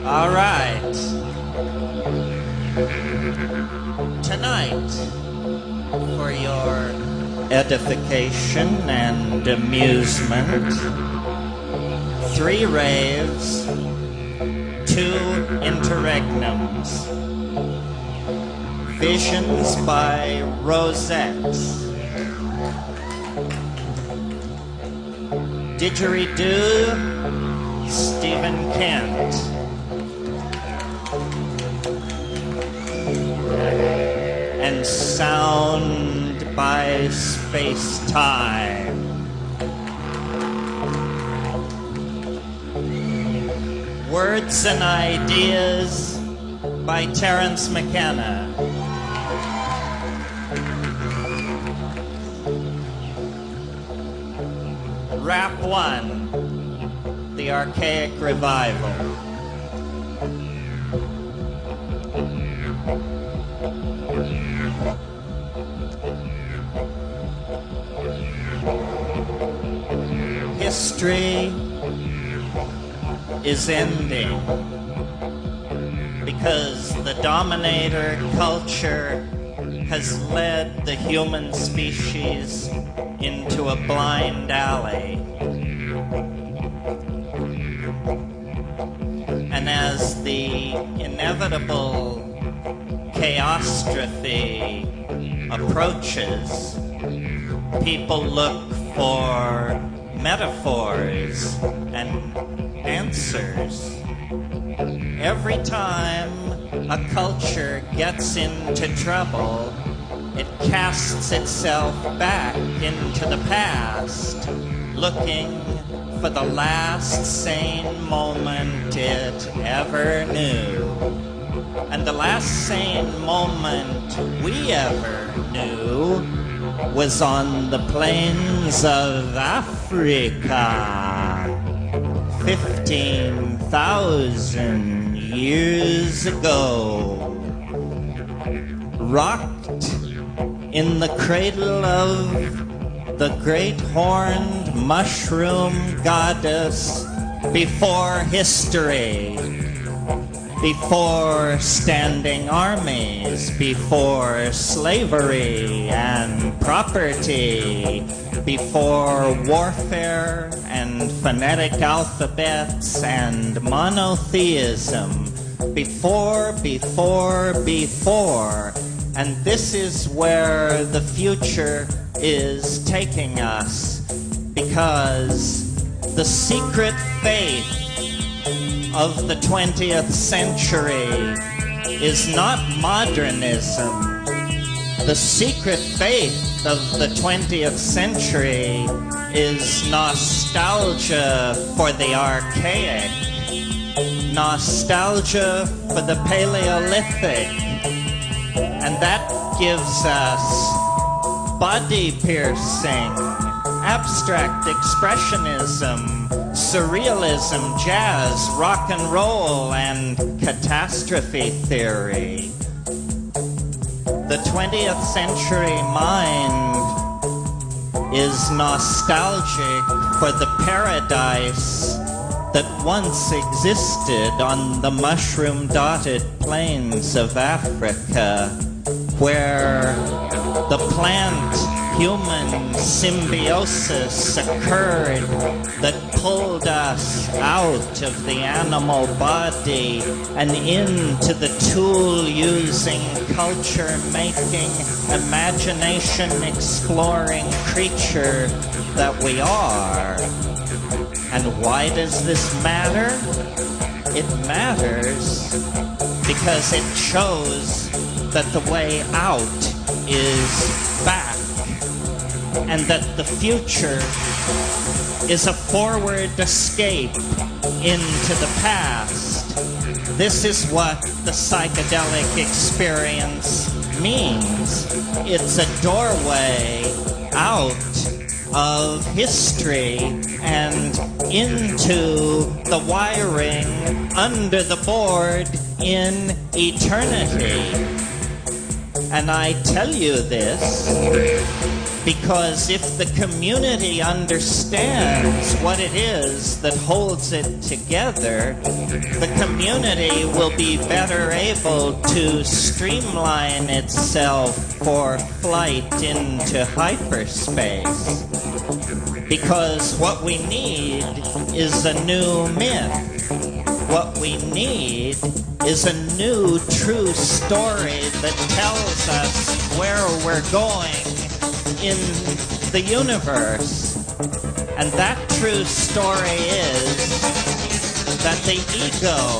All right. Tonight, for your edification and amusement, 3 raves, 2 interregnums, visions by rosettes, didgeridoo, Stephen Kent, and sound by space-time. Words and Ideas by Terence McKenna. Rap 1, the Archaic Revival. History is ending because the dominator culture has led the human species into a blind alley. And as the inevitable chaostrophe approaches, people look for metaphors and answers. Every time a culture gets into trouble, it casts itself back into the past, looking for the last sane moment it ever knew. And the last sane moment we ever knew was on the plains of Africa 15,000 years ago. Rocked in the cradle of the great horned mushroom goddess before history, before standing armies, before slavery and property, before warfare and phonetic alphabets and monotheism, before. And this is where the future is taking us, because the secret faith of the 20th century is not modernism. The secret faith of the 20th century is nostalgia for the archaic, nostalgia for the Paleolithic, and that gives us body-piercing abstract expressionism, surrealism, jazz, rock and roll, and catastrophe theory. The 20th century mind is nostalgic for the paradise that once existed on the mushroom-dotted plains of Africa, where the plant-human symbiosis occurred that pulled us out of the animal body and into the tool-using, culture-making, imagination-exploring creature that we are. And why does this matter? It matters because it shows that the way out is back, and that the future is a forward escape into the past. This is what the psychedelic experience means. It's a doorway out of history and into the wiring under the board in eternity. And I tell you this because if the community understands what it is that holds it together, the community will be better able to streamline itself for flight into hyperspace. Because what we need is a new myth. What we need is a new true story that tells us where we're going in the universe. And that true story is that the ego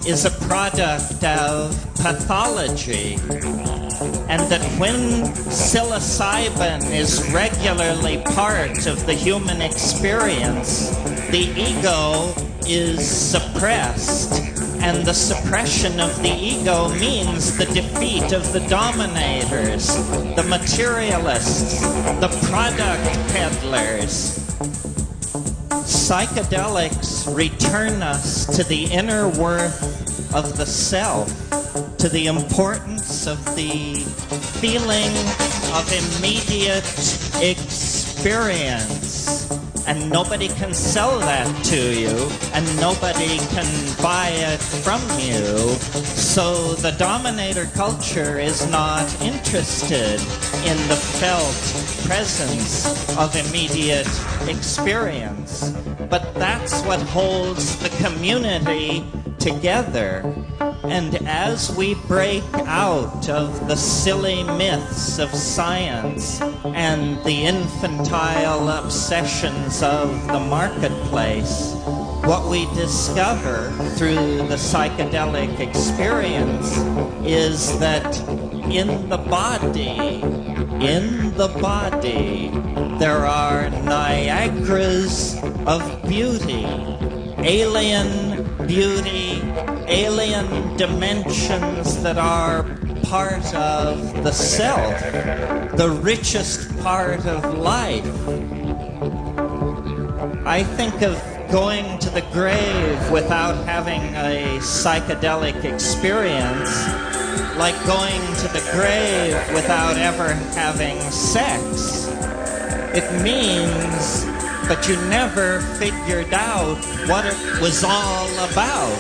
is a product of pathology, and that when psilocybin is regularly part of the human experience, the ego is suppressed, and the suppression of the ego means the defeat of the dominators, the materialists, the product peddlers. Psychedelics return us to the inner worth of the self, to the importance of the feeling of immediate experience. And nobody can sell that to you, and nobody can buy it from you. So the dominator culture is not interested in the felt presence of immediate experience. But that's what holds the community together. And as we break out of the silly myths of science and the infantile obsessions of the marketplace, what we discover through the psychedelic experience is that in the body, there are Niagaras of beauty, alien beauty, alien dimensions that are part of the self, the richest part of life. I think of going to the grave without having a psychedelic experience like going to the grave without ever having sex. It means that you never figured out what it was all about.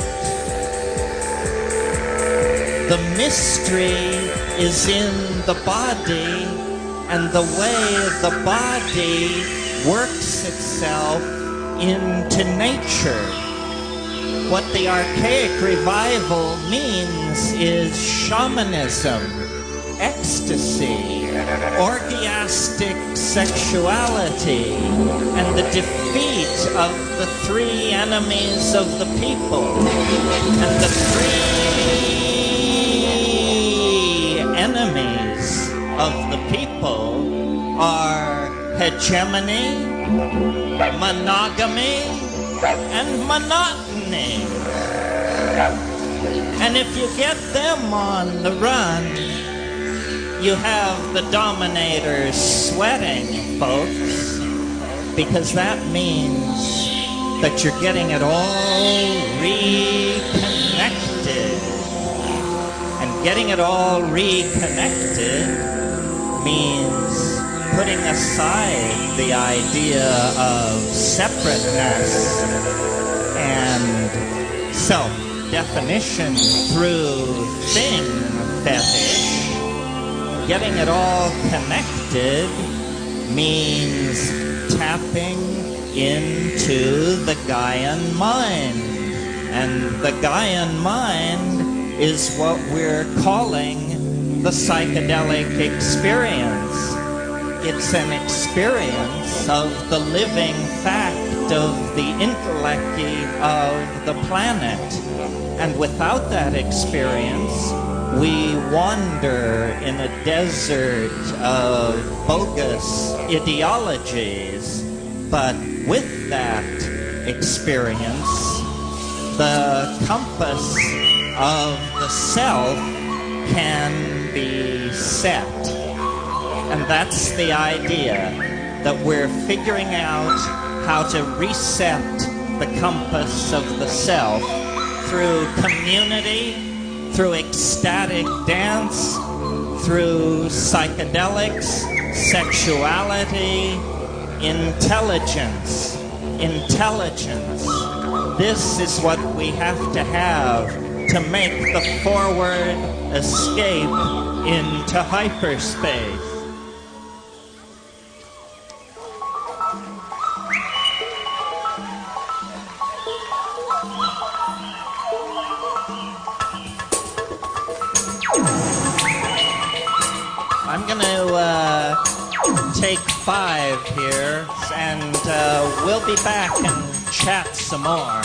The mystery is in the body and the way the body works itself into nature. What the Archaic Revival means is shamanism, ecstasy, orgiastic sexuality, and the defeat of the three enemies of the people. And the three enemies of the people are hegemony, monogamy, and monotony. And if you get them on the run, you have the dominator sweating, folks, because that means that you're getting it all reconnected. And getting it all reconnected means putting aside the idea of separateness and self-definition through thing fetish. Getting it all connected means tapping into the Gaian mind. And the Gaian mind is what we're calling the psychedelic experience. It's an experience of the living fact of the intellect of the planet. And without that experience, we wander in a desert of bogus ideologies. But with that experience, the compass of the self can be set. And that's the idea, that we're figuring out how to reset the compass of the self through community, through ecstatic dance, through psychedelics, sexuality, intelligence. This is what we have to have to make the forward escape into hyperspace. I'm going to take 5 here, and we'll be back and chat some more.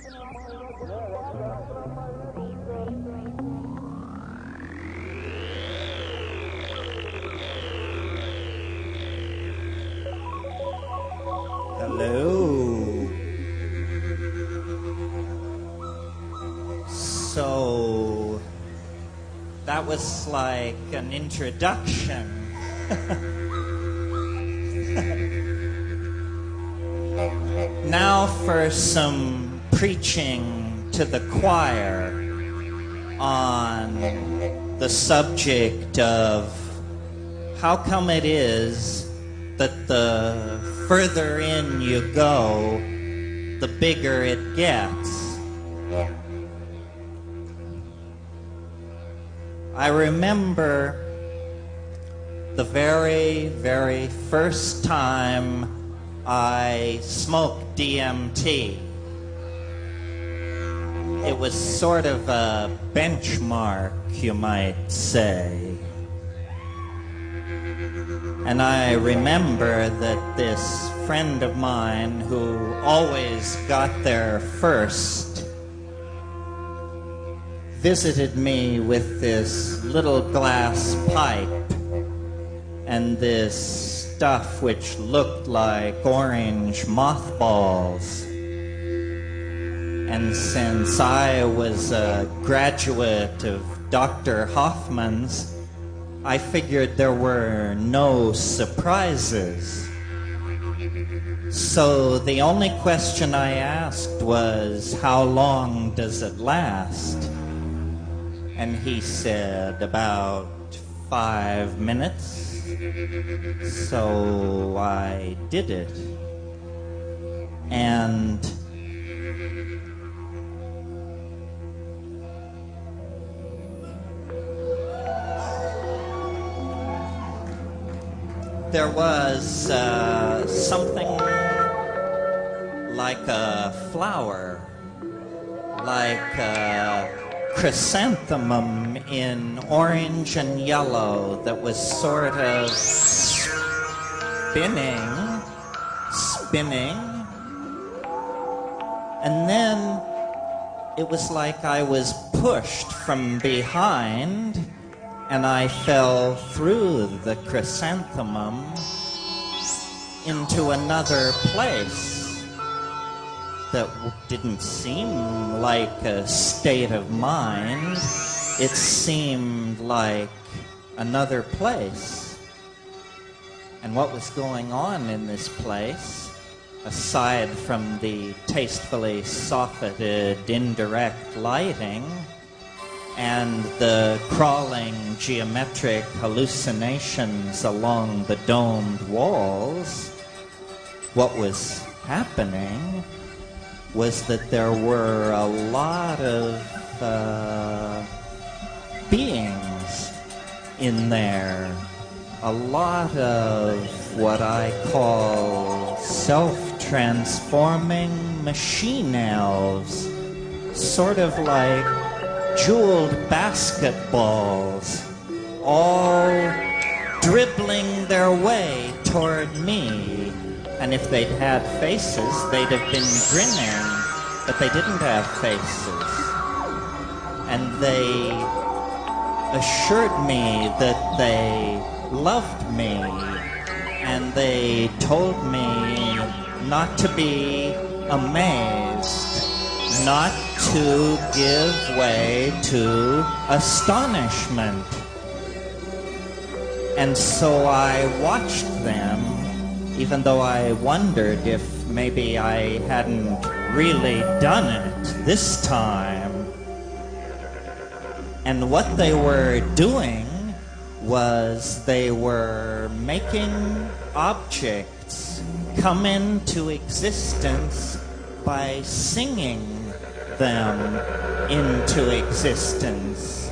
Hello. So that was like an introduction. Now for some preaching to the choir on the subject of how come it is that the further in you go, the bigger it gets. I remember the very, very first time I smoked DMT. It was sort of a benchmark, you might say. And I remember that this friend of mine who always got there first visited me with this little glass pipe and this stuff which looked like orange mothballs. And since I was a graduate of Dr. Hoffman's, I figured there were no surprises. So the only question I asked was, how long does it last? And he said, about 5 minutes. So I did it. And there was something like a flower, like a chrysanthemum in orange and yellow that was sort of spinning, and then it was like I was pushed from behind and I fell through the chrysanthemum into another place that didn't seem like a state of mind. It seemed like another place. And what was going on in this place, aside from the tastefully softened indirect lighting and the crawling geometric hallucinations along the domed walls, what was happening was that there were a lot of beings in there, a lot of what I call self-transforming machine elves, sort of like jeweled basketballs, all dribbling their way toward me. And if they'd had faces, they'd have been grinning, but they didn't have faces. And they assured me that they loved me, and they told me not to be amazed, not to give way to astonishment. And so I watched them, even though I wondered if maybe I hadn't really done it this time. And what they were doing was they were making objects come into existence by singing them into existence.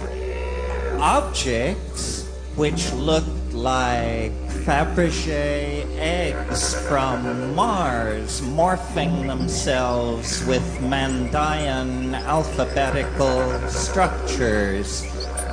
Objects which looked like Fabergé eggs from Mars, morphing themselves with Mandaean alphabetical structures.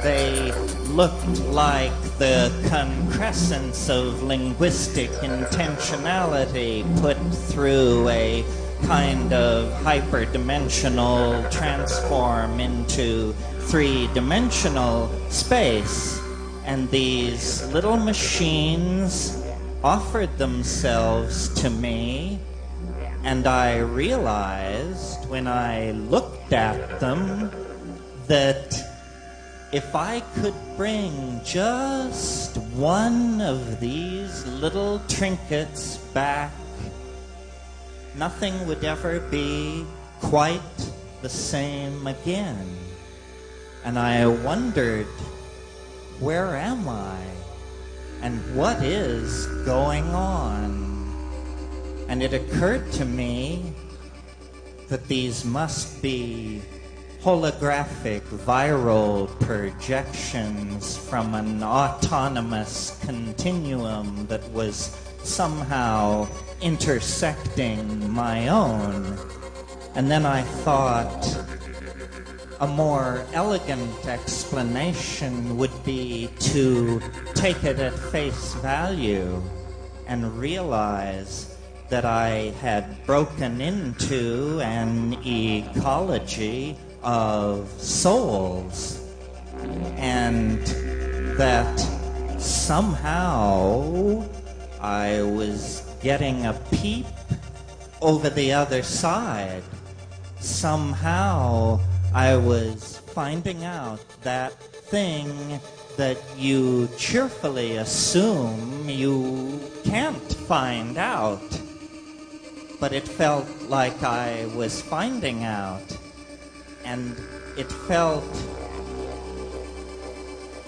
They looked like the concrescence of linguistic intentionality put through a kind of hyperdimensional transform into three-dimensional space. And these little machines offered themselves to me, and I realized when I looked at them that if I could bring just one of these little trinkets back, nothing would ever be quite the same again. And I wondered, where am I? And what is going on? And it occurred to me that these must be holographic viral projections from an autonomous continuum that was somehow intersecting my own. And then I thought a more elegant explanation would be to take it at face value and realize that I had broken into an ecology of souls, and that somehow I was getting a peep over the other side. Somehow I was finding out that thing that you cheerfully assume you can't find out. But it felt like I was finding out. And it felt...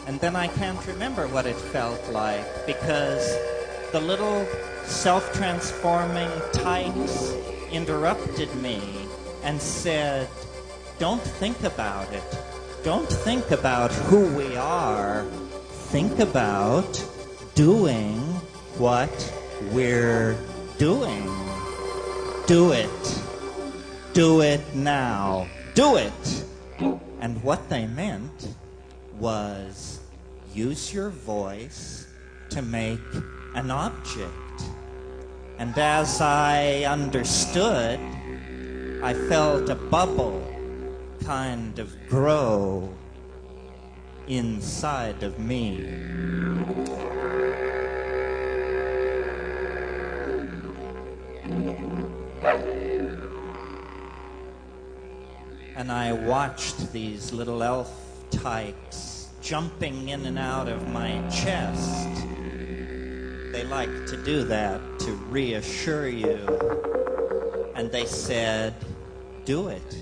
And then I can't remember what it felt like, because the little self-transforming tykes interrupted me and said, don't think about it. Don't think about who we are. Think about doing what we're doing. Do it. Do it now. Do it. And what they meant was use your voice to make an object. And as I understood, I felt a bubble kind of grow inside of me. And I watched these little elf tykes jumping in and out of my chest. They like to do that to reassure you. And they said, do it.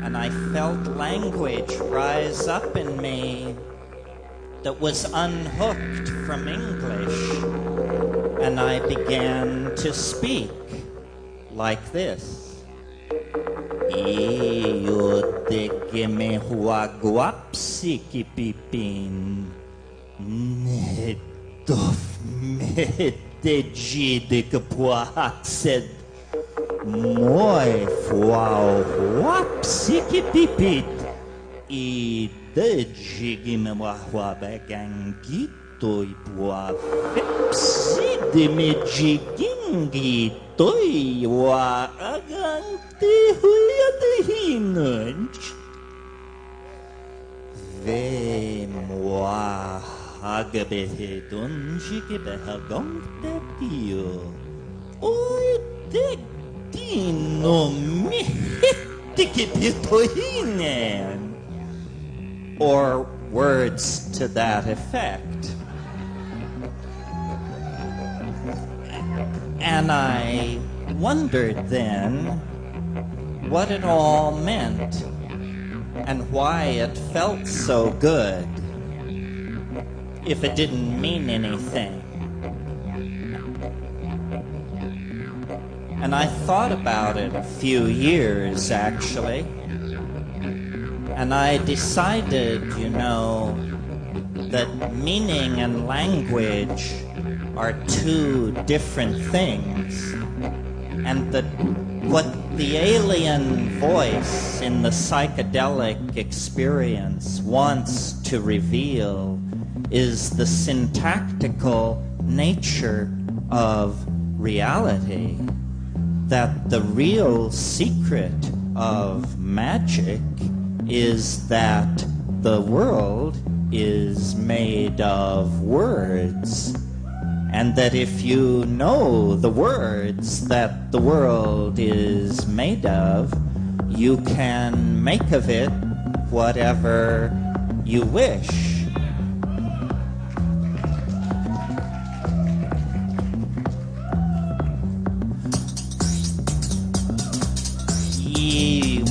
And I felt language rise up in me that was unhooked from English. And I began to speak like this. Iyo te que me huaguapsiki pipin. Nedof me te jide que puaxed. Moi fuau huapsiki pipit. I de jigi me huabagangito i puafepsi de me jigingito i waagante huyadehinunch. Ve moi hagabehedunji que behagante pio. Oi de dino me hektikipitohinen. Or words to that effect. And I wondered then what it all meant and why it felt so good if it didn't mean anything. And I thought about it a few years, actually. And I decided, that meaning and language are two different things. And that what the alien voice in the psychedelic experience wants to reveal is the syntactical nature of reality. that the real secret of magic is that the world is made of words, and that if you know the words that the world is made of, you can make of it whatever you wish.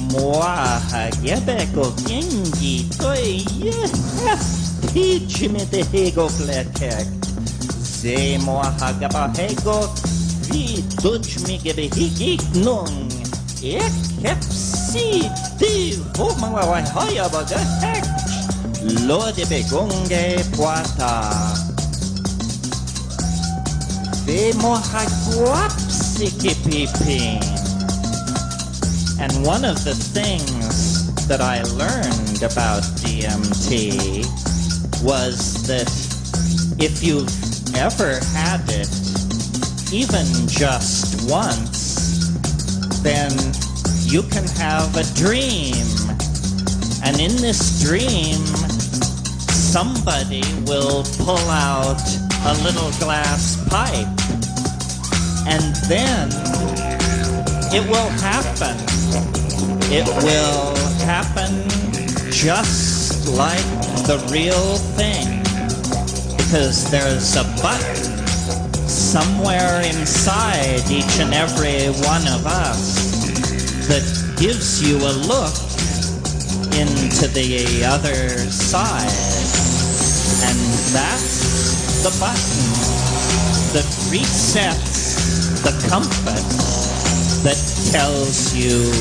Moi hagebeko gengi toi teach me the hego fletek. Ze moi hagaba hego vi dutch me gebe higik nung. Ek hepsi di voma wa haya baga hek. Lo de begonge poata. Ve mo hagwapsi kipipin. And one of the things that I learned about DMT was that if you've ever had it, even just once, then you can have a dream. And in this dream, somebody will pull out a little glass pipe. And then it will happen. It will happen just like the real thing, because there's a button somewhere inside each and every one of us that gives you a look into the other side. And that's the button that resets the compass that tells you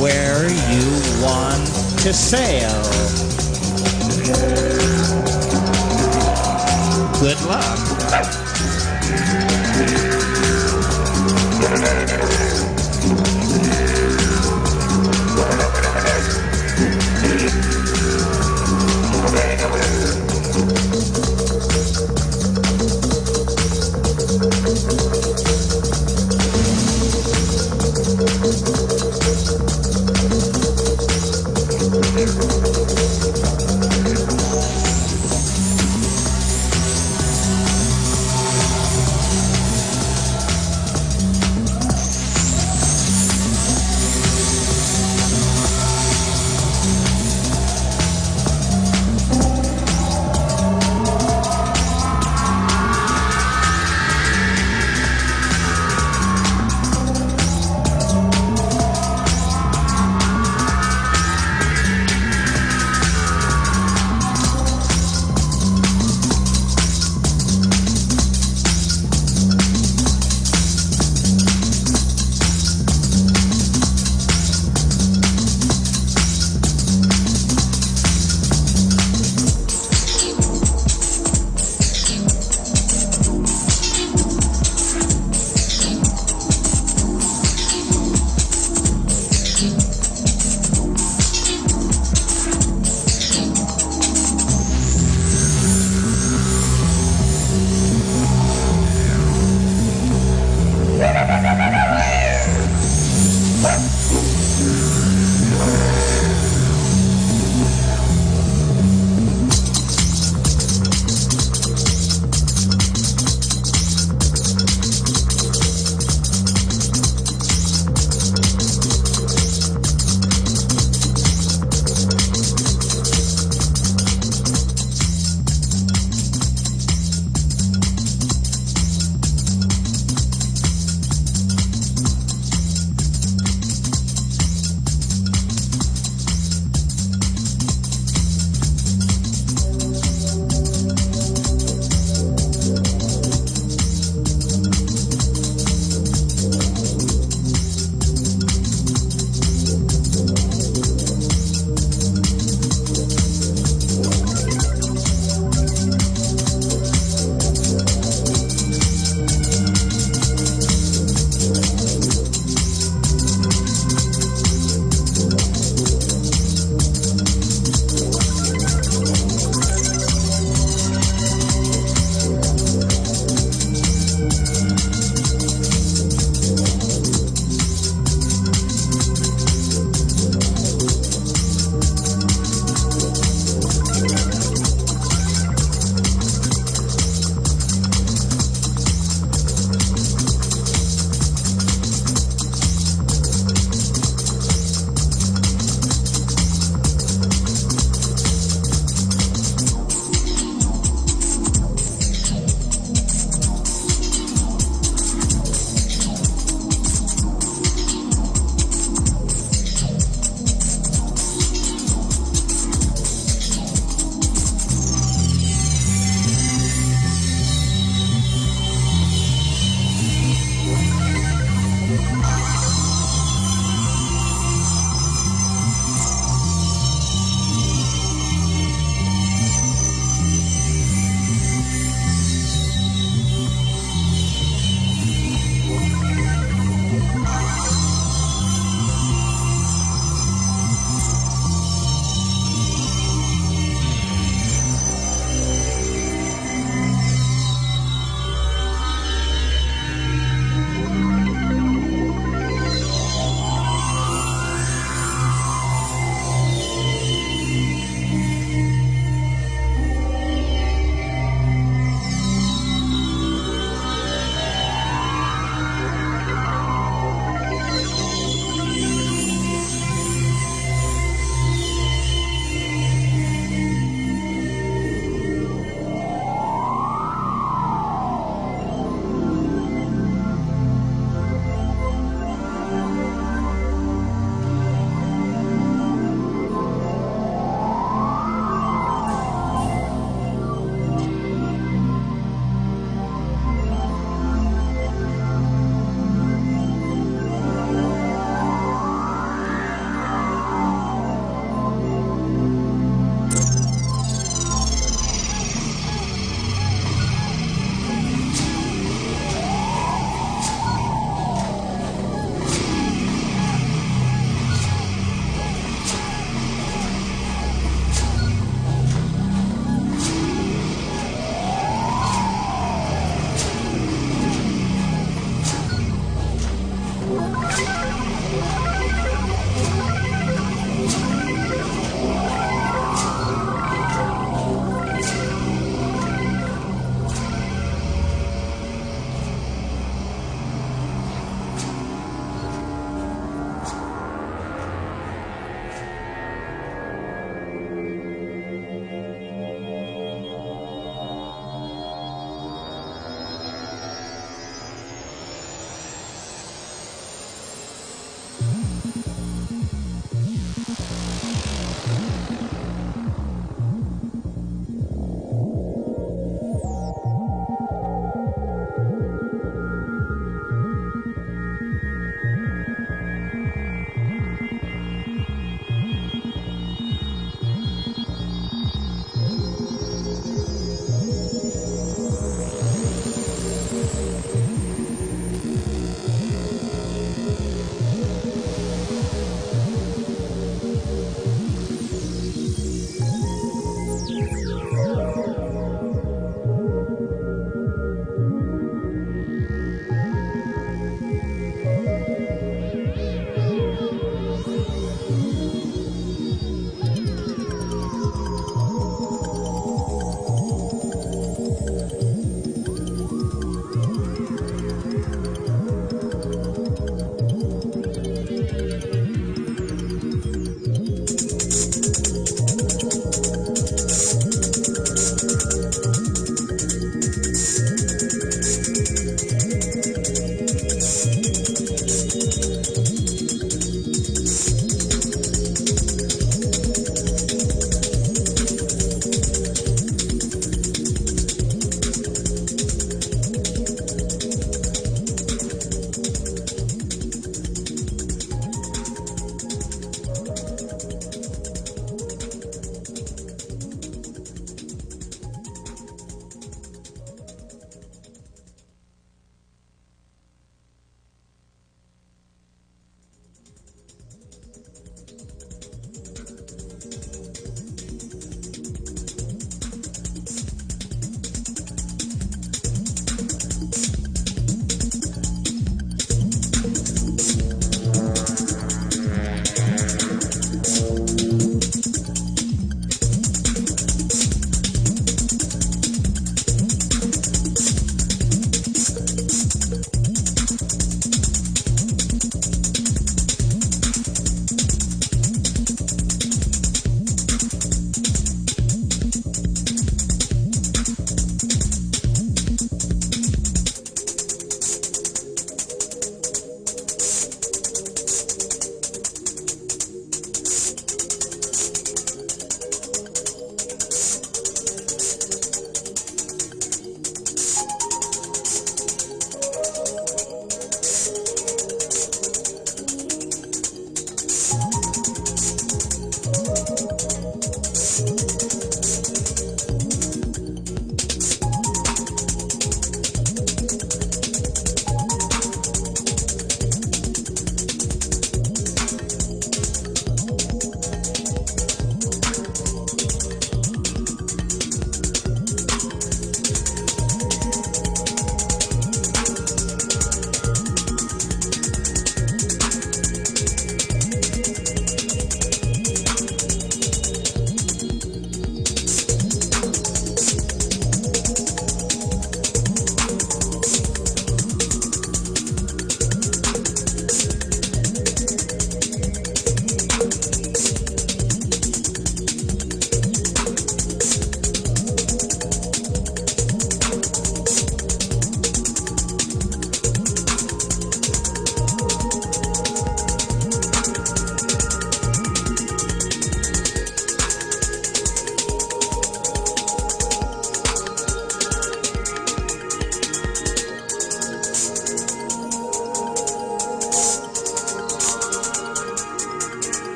where you want to sail. Good luck.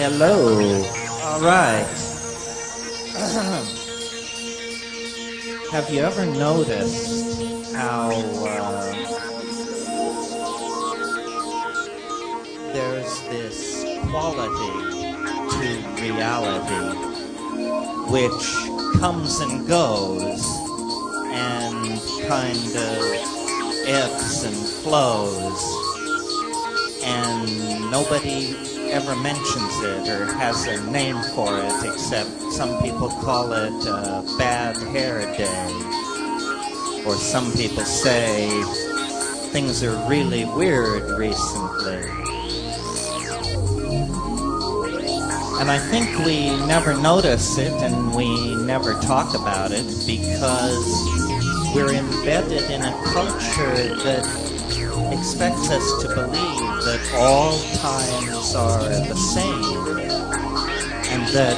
Hello. All right. Have you ever noticed how there's this quality to reality which comes and goes and kind of ebbs and flows, and nobody ever mentions it or has a name for it, except some people call it a bad hair day, or some people say things are really weird recently. And I think we never notice it and we never talk about it because we're embedded in a culture that expects us to believe that all times are the same and that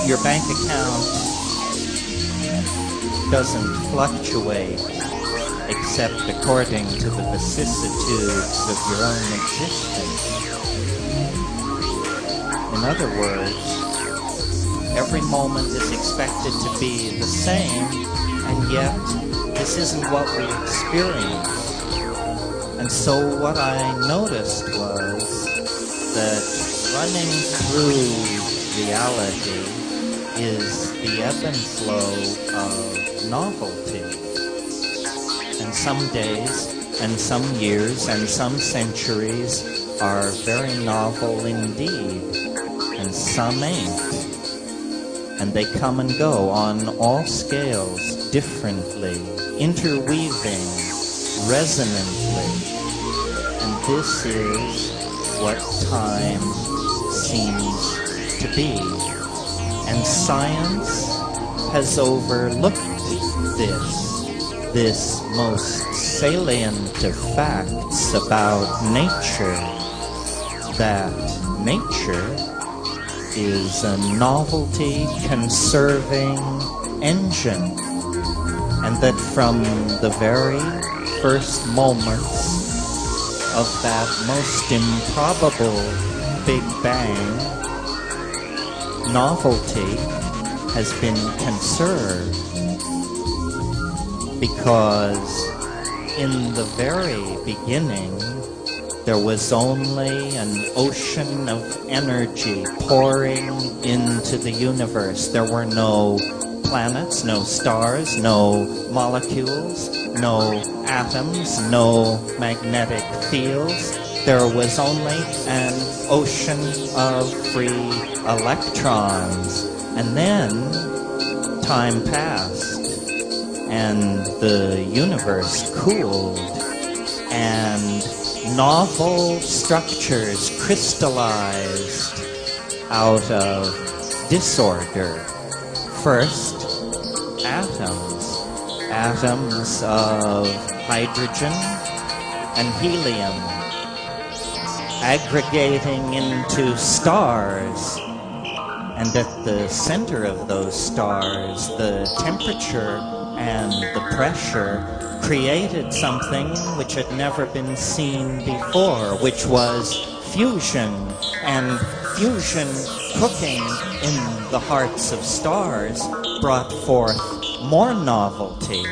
your bank account doesn't fluctuate except according to the vicissitudes of your own existence. In other words, every moment is expected to be the same, and yet this isn't what we experience. And so what I noticed was that running through reality is the ebb and flow of novelty. And some days, and some years, and some centuries are very novel indeed, and some ain't. And they come and go on all scales, differently, interweaving, resonantly. And this is what time seems to be. And science has overlooked this most salient of facts about nature, that nature is a novelty-conserving engine, and that from the very first moments of that most improbable Big Bang, novelty has been conserved, because in the very beginning there was only an ocean of energy pouring into the universe. There were no planets, no stars, no molecules, no atoms, no magnetic fields. There was only an ocean of free electrons. And then time passed, and the universe cooled, and novel structures crystallized out of disorder. First, atoms of hydrogen and helium, aggregating into stars. And at the center of those stars, the temperature and the pressure created something which had never been seen before, which was fusion. And fusion cooking in the hearts of stars brought forth more novelty.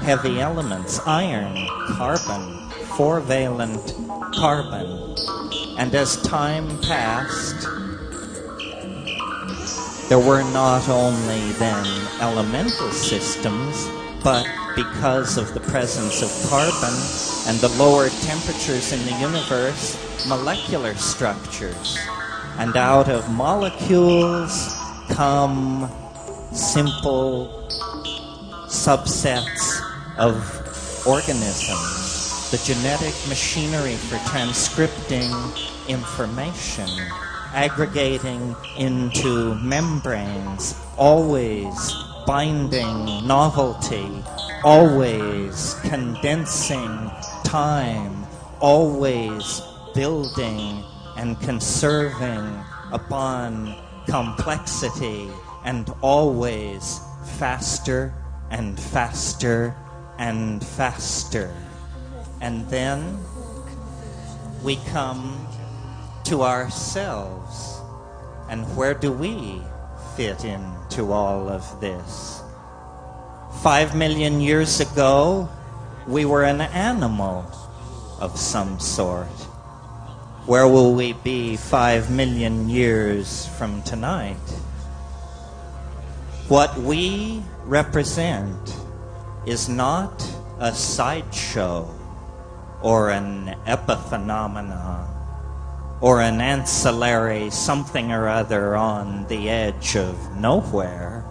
Heavy elements, iron, carbon, 4-valent carbon. And as time passed, there were not only then elemental systems, but because of the presence of carbon and the lower temperatures in the universe, molecular structures. And out of molecules come simple subsets of organisms, the genetic machinery for transcripting information, aggregating into membranes, always binding novelty, always condensing time, always building and conserving upon complexity, and always faster and faster and faster. And then we come to ourselves. And where do we fit into all of this? 5 million years ago, we were an animal of some sort. Where will we be 5 million years from tonight? What we represent is not a sideshow or an epiphenomenon or an ancillary something or other on the edge of nowhere.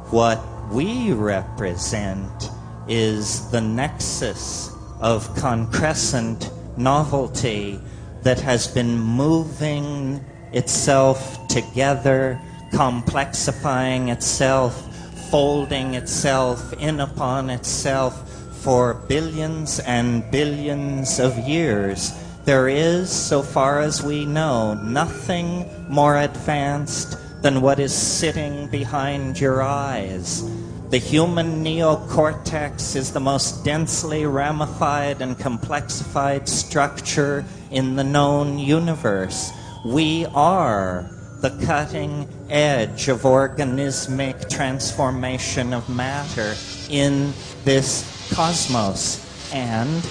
What we represent is the nexus of concrescent novelty that has been moving itself together, complexifying itself, folding itself in upon itself for billions and billions of years. There is, so far as we know, nothing more advanced than what is sitting behind your eyes. The human neocortex is the most densely ramified and complexified structure in the known universe. We are the cutting edge of organismic transformation of matter in this cosmos. And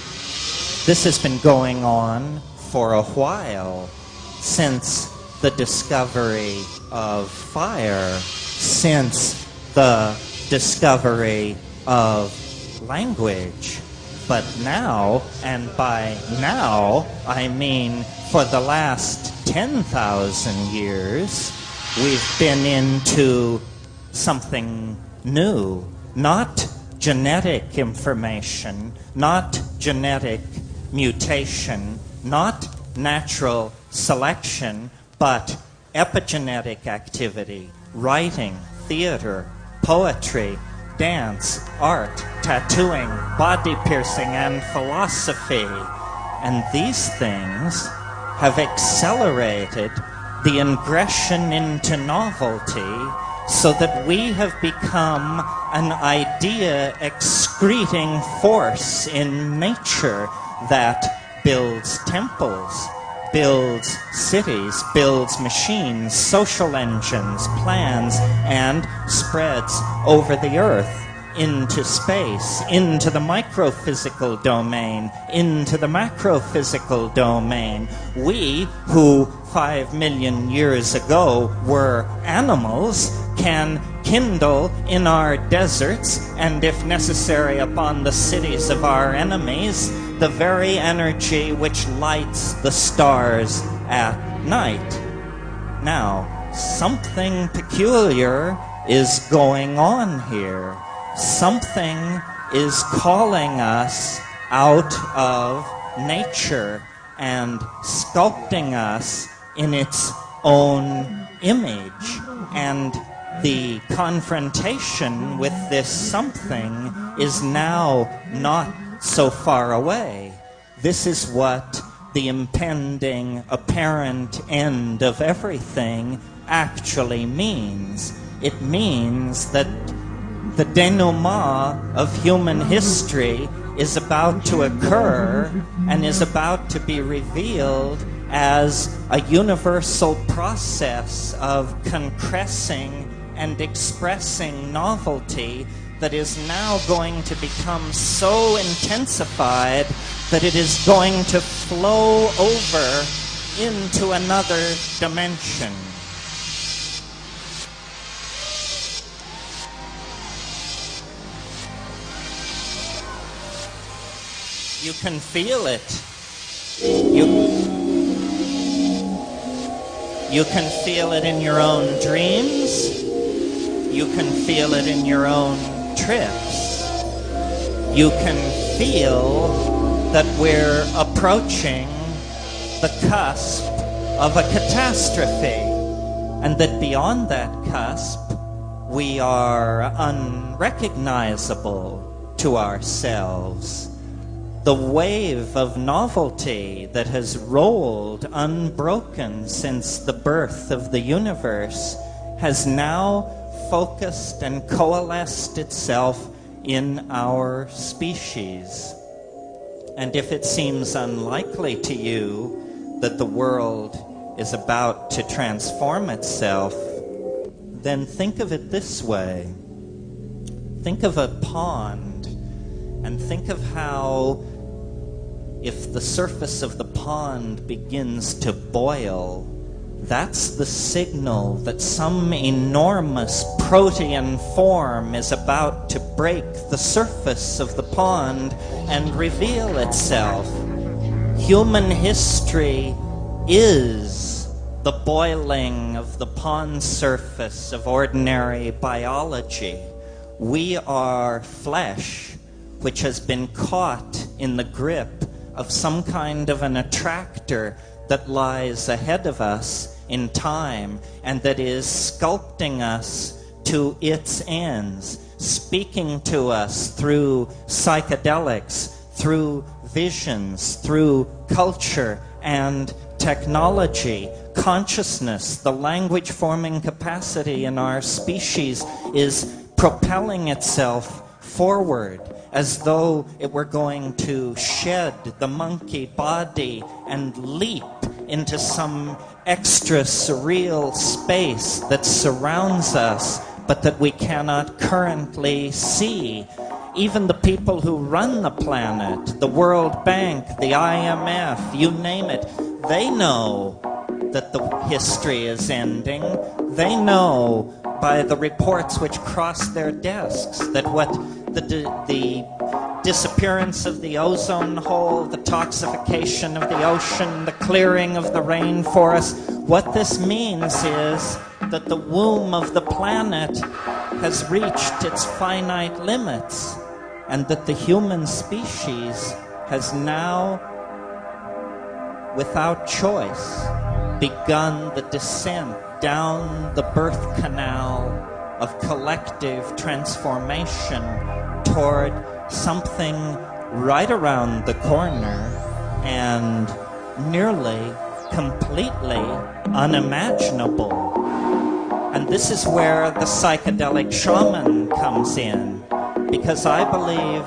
this has been going on for a while, since the discovery of fire, since the discovery of language. But now, and by now I mean for the last 10,000 years, we've been into something new. Not genetic information, not genetic mutation, not natural selection, but epigenetic activity, writing, theater, poetry, dance, art, tattooing, body piercing, and philosophy. And these things have accelerated the ingression into novelty so that we have become an idea-excreting force in nature that builds temples, builds cities, builds machines, social engines, plans, and spreads over the earth, into space, into the microphysical domain, into the macrophysical domain. We, who 5 million years ago were animals, can kindle in our deserts, and if necessary upon the cities of our enemies, the very energy which lights the stars at night. Now, something peculiar is going on here. Something is calling us out of nature and sculpting us in its own image. And the confrontation with this something is now not so far away. This is what the impending apparent end of everything actually means. It means that the denouement of human history is about to occur and is about to be revealed as a universal process of concressing and expressing novelty that is now going to become so intensified that it is going to flow over into another dimension. You can feel it. You can feel it in your own dreams. You can feel it in your own trips. You can feel that we're approaching the cusp of a catastrophe, and that beyond that cusp, we are unrecognizable to ourselves. The wave of novelty that has rolled unbroken since the birth of the universe has now focused and coalesced itself in our species. And if it seems unlikely to you that the world is about to transform itself, then think of it this way. Think of a pond, and think of how if the surface of the pond begins to boil, that's the signal that some enormous protean form is about to break the surface of the pond and reveal itself. Human history is the boiling of the pond surface of ordinary biology. We are flesh which has been caught in the grip of some kind of an attractor that lies ahead of us in time and that is sculpting us to its ends, speaking to us through psychedelics, through visions, through culture and technology. Consciousness, the language forming capacity in our species, is propelling itself forward as though it were going to shed the monkey body and leap into some extra surreal space that surrounds us, but that we cannot currently see. Even the people who run the planet, the World Bank, the IMF, you name it, they know that the history is ending. They know by the reports which cross their desks that what the disappearance of the ozone hole, the toxification of the ocean, the clearing of the rainforest, what this means is that the womb of the planet has reached its finite limits, and that the human species has now, without choice, begun the descent down the birth canal of collective transformation toward something right around the corner and nearly completely unimaginable. And this is where the psychedelic shaman comes in, because I believe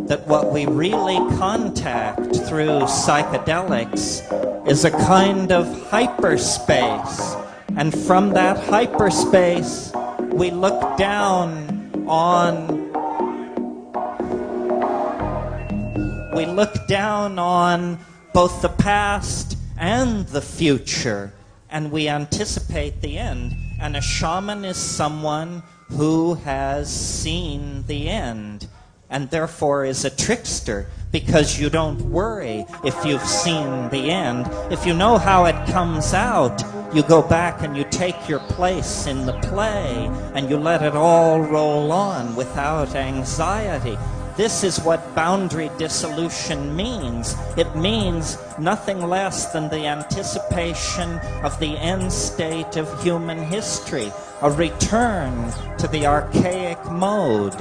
that what we really contact through psychedelics is a kind of hyperspace. And from that hyperspace, we look down on both the past and the future, and we anticipate the end. And a shaman is someone who has seen the end, and therefore is a trickster, because you don't worry if you've seen the end. If you know how it comes out, you go back and you take your place in the play, and you let it all roll on without anxiety. This is what boundary dissolution means. It means nothing less than the anticipation of the end state of human history, a return to the archaic mode,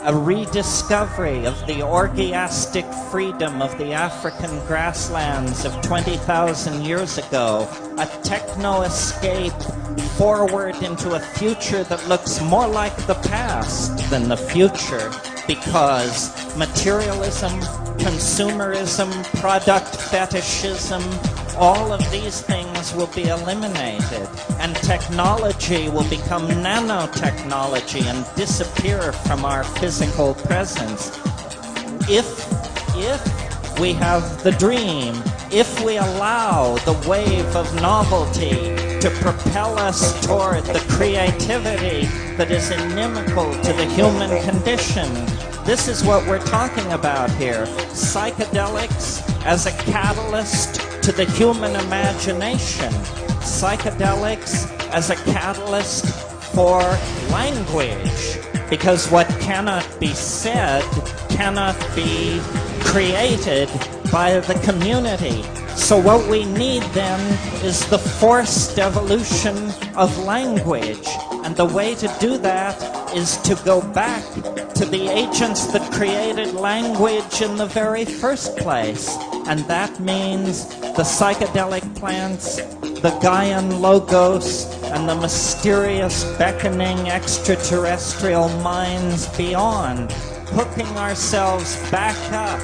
a rediscovery of the orgiastic freedom of the African grasslands of 20,000 years ago, a techno-escape forward into a future that looks more like the past than the future, because materialism, consumerism, product fetishism, all of these things will be eliminated, and technology will become nanotechnology and disappear from our physical presence. If we have the dream, if we allow the wave of novelty to propel us toward the creativity that is inimical to the human condition, this is what we're talking about here. Psychedelics as a catalyst to the human imagination. Psychedelics as a catalyst for language. Because what cannot be said cannot be created by the community. So what we need then is the forced evolution of language. And the way to do that is to go back to the agents that created language in the very first place. And that means the psychedelic plants, the Gaian logos, and the mysterious beckoning extraterrestrial minds beyond, hooking ourselves back up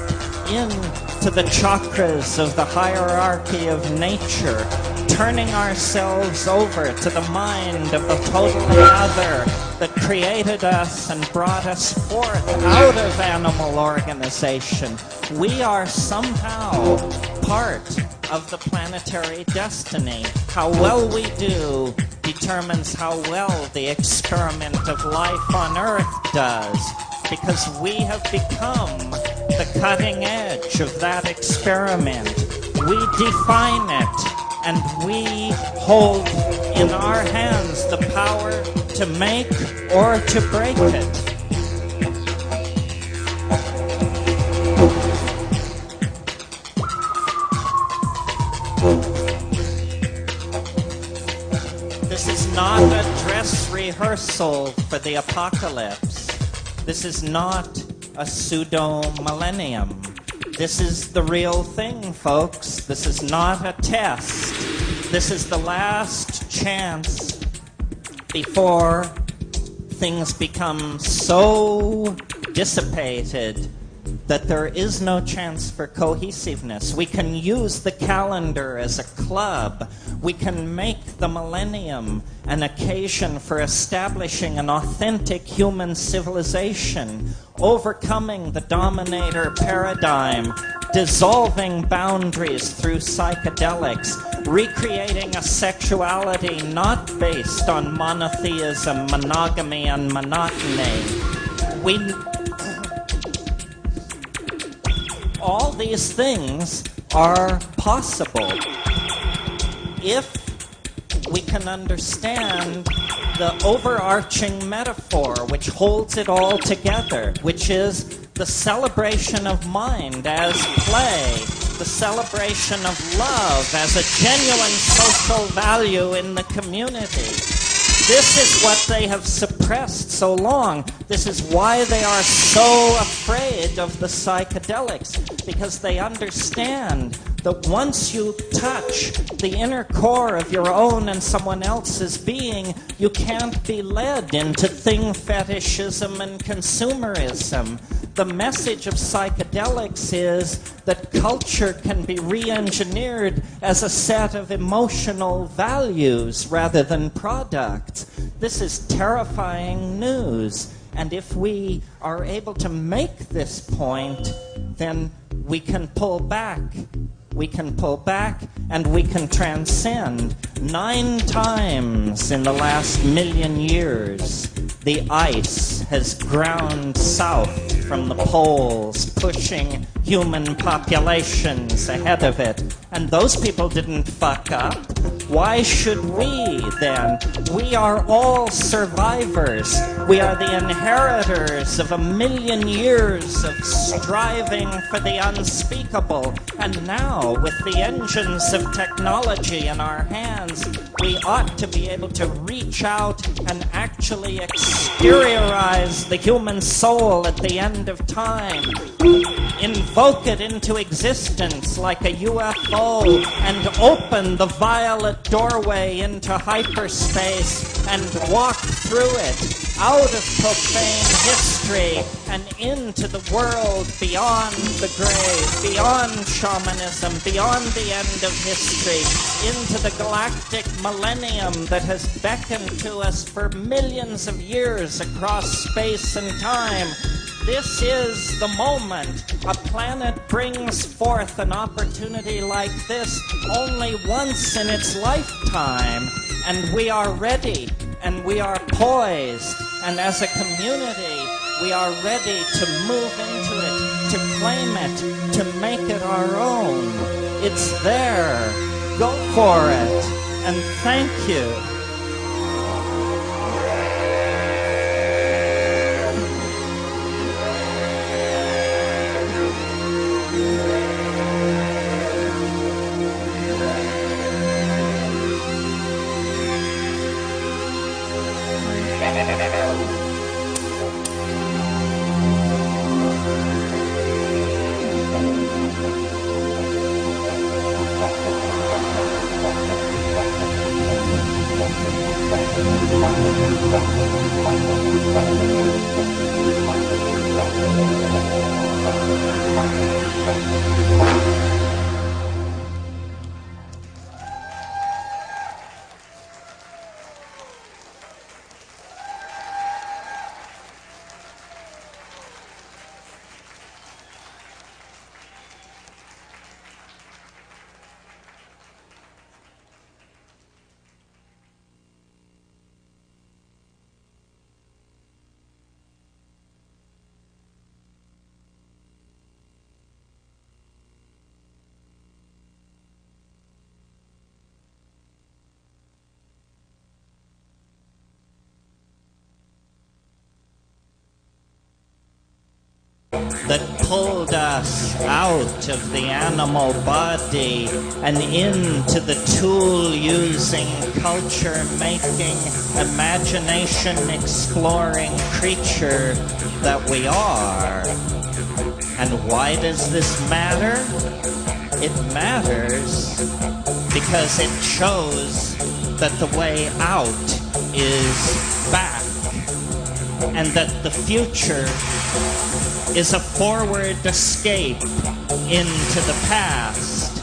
into to the chakras of the hierarchy of nature, turning ourselves over to the mind of the totally other that created us and brought us forth out of animal organization. We are somehow part of the planetary destiny. How well we do determines how well the experiment of life on Earth does, because we have become the cutting edge of that experiment. We define it, and we hold in our hands the power to make or to break it. This is not a dress rehearsal for the apocalypse. This is not a pseudo-millennium. This is the real thing, folks. This is not a test. This is the last chance before things become so dissipated that there is no chance for cohesiveness. We can use the calendar as a club. We can make the millennium an occasion for establishing an authentic human civilization, overcoming the dominator paradigm, dissolving boundaries through psychedelics, recreating a sexuality not based on monotheism, monogamy, and monotony. All these things are possible if we can understand the overarching metaphor which holds it all together, which is the celebration of mind as play, the celebration of love as a genuine social value in the community. This is what they have suppressed so long. This is why they are so afraid of the psychedelics, because they understand that once you touch the inner core of your own and someone else's being, you can't be led into thing fetishism and consumerism. The message of psychedelics is that culture can be re-engineered as a set of emotional values rather than products. This is terrifying news. And if we are able to make this point, then we can pull back. We can pull back and we can transcend. 9 times in the last 1,000,000 years, the ice has ground south from the poles, pushing human populations ahead of it. And those people didn't fuck up. Why should we then? We are all survivors. We are the inheritors of 1,000,000 years of striving for the unspeakable. And now, with the engines of technology in our hands, we ought to be able to reach out and actually exteriorize the human soul at the end of time. Invoke it into existence like a UFO and open the violet doorway into hyperspace and walk through it out of profane history and into the world beyond the grave, beyond shamanism, beyond the end of history, into the galactic millennium that has beckoned to us for millions of years across space and time. This is the moment. A planet brings forth an opportunity like this only once in its lifetime, and we are ready, and we are poised, and as a community, we are ready to move into it, to claim it, to make it our own. It's there. Go for it, and thank you. that pulled us out of the animal body and into the tool-using, culture-making, imagination-exploring creature that we are. And why does this matter? It matters because it shows that the way out is back, and that the future is a forward escape into the past.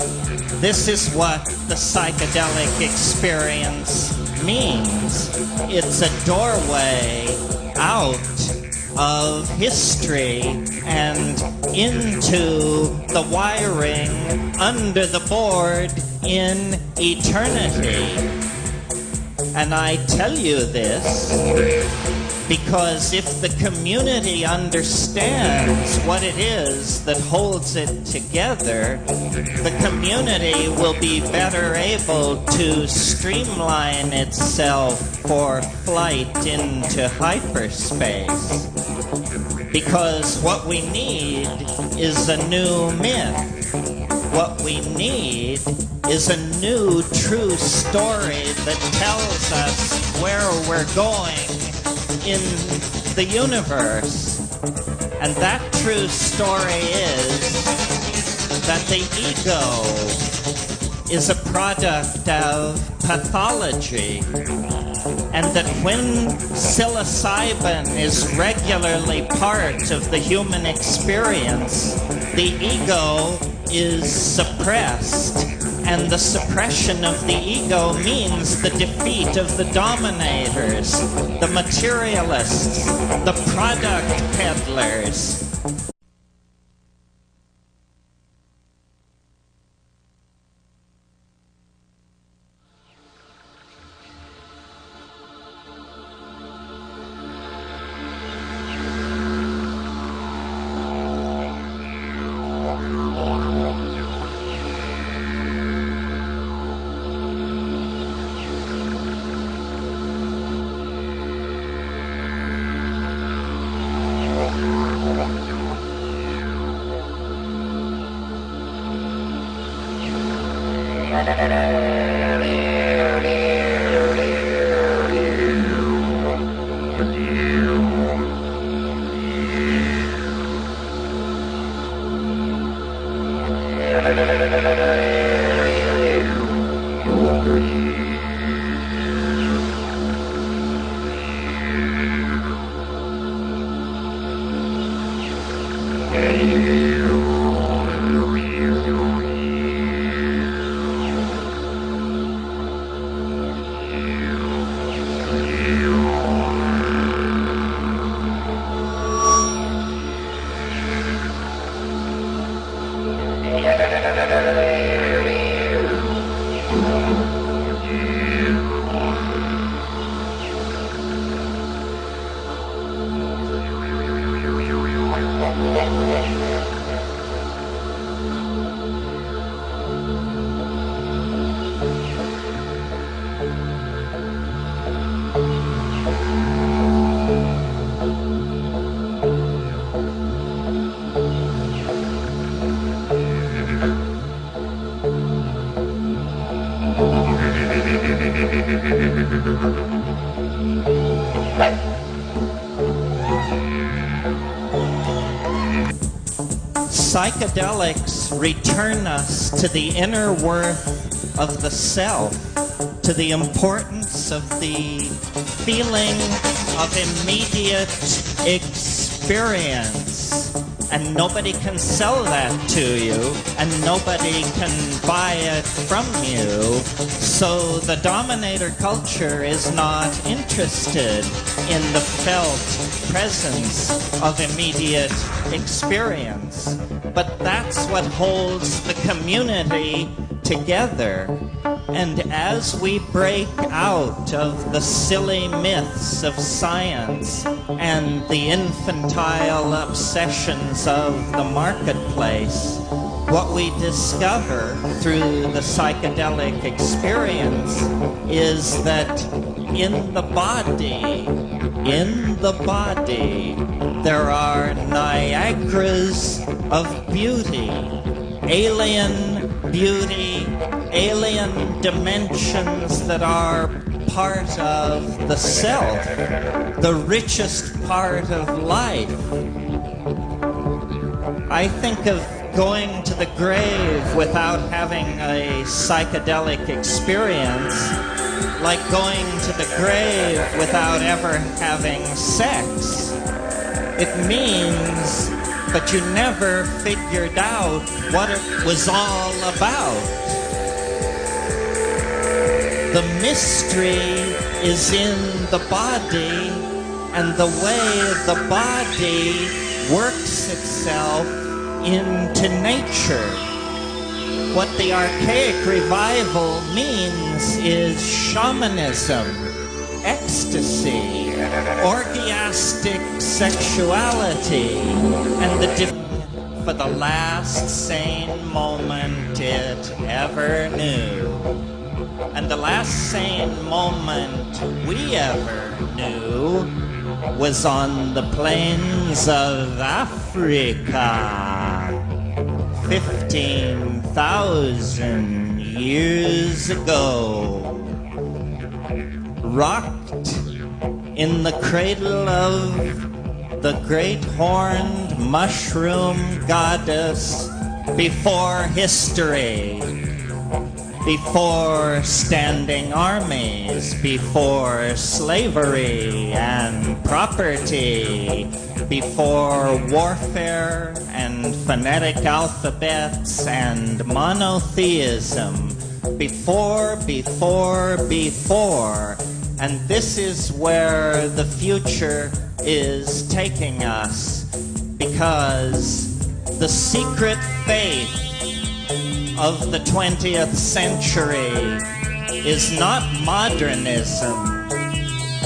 This is what the psychedelic experience means. It's a doorway out of history and into the wiring under the board in eternity. And I tell you this because if the community understands what it is that holds it together, the community will be better able to streamline itself for flight into hyperspace. Because what we need is a new myth. What we need is a new true story that tells us where we're going in the universe. And that true story is that the ego is a product of pathology, and that when psilocybin is regularly part of the human experience, the ego is suppressed. And the suppression of the ego means the defeat of the dominators, the materialists, the product peddlers. Psychedelics return us to the inner worth of the self, to the importance of the feeling of immediate experience. And nobody can sell that to you, and nobody can buy it from you. So the dominator culture is not interested in the felt presence of immediate experience. But that's what holds the community together. And as we break out of the silly myths of science and the infantile obsessions of the marketplace, what we discover through the psychedelic experience is that in the body In the body, there are Niagaras of beauty, alien dimensions that are part of the self, the richest part of life. I think of going to the grave without having a psychedelic experience like going to the grave without ever having sex. It means that you never figured out what it was all about. The mystery is in the body and the way the body works itself into nature. What the Archaic Revival means is shamanism, ecstasy, orgiastic sexuality, and for the last sane moment it ever knew. And the last sane moment we ever knew was on the plains of Africa 15,000 years ago. Rocked in the cradle of the great horned mushroom goddess before history, before standing armies, before slavery and property, before warfare and phonetic alphabets and monotheism, before. And this is where the future is taking us, because the secret faith of the 20th century is not modernism.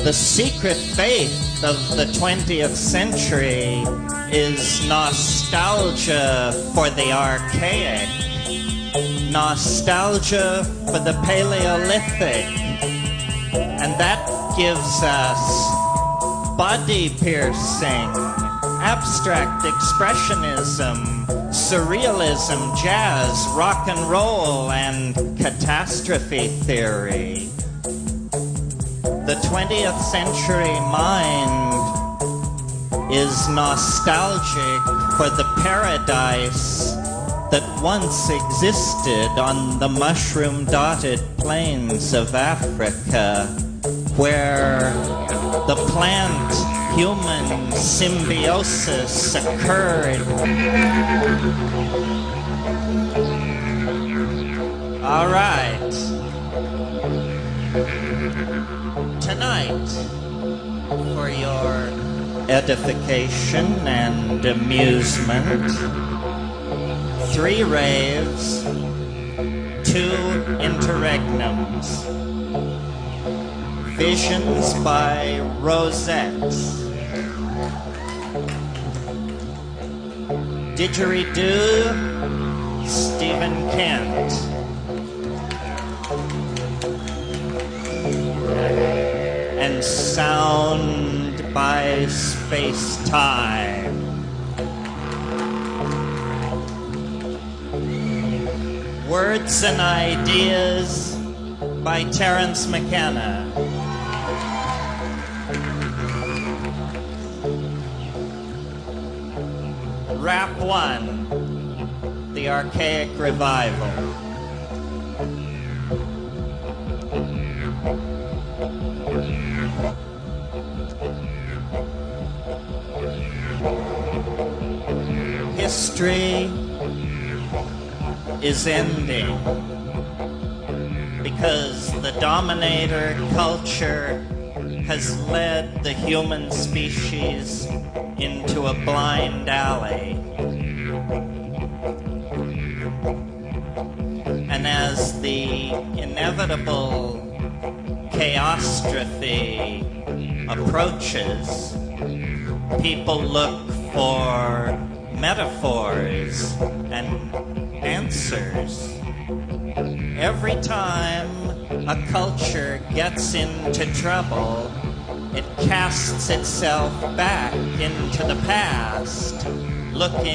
The secret faith of the 20th century is nostalgia for the archaic, nostalgia for the Paleolithic, and that gives us body-piercing, abstract expressionism, surrealism, jazz, rock and roll, and catastrophe theory. The 20th century mind is nostalgic for the paradise that once existed on the mushroom-dotted plains of Africa, where the plant-human symbiosis occurred. All right. Tonight, for your edification and amusement, 3 raves, 2 interregnums. Visions by Rosettes. Didgeridoo, Stephen Kent. And sound by Space-Time. Words and Ideas by Terence McKenna. Rap 1, The Archaic Revival. History is ending because the dominator culture has led the human species into a blind alley. And as the inevitable chaostrophe approaches, people look for metaphors and answers. Every time a culture gets into trouble, it casts itself back into the past, looking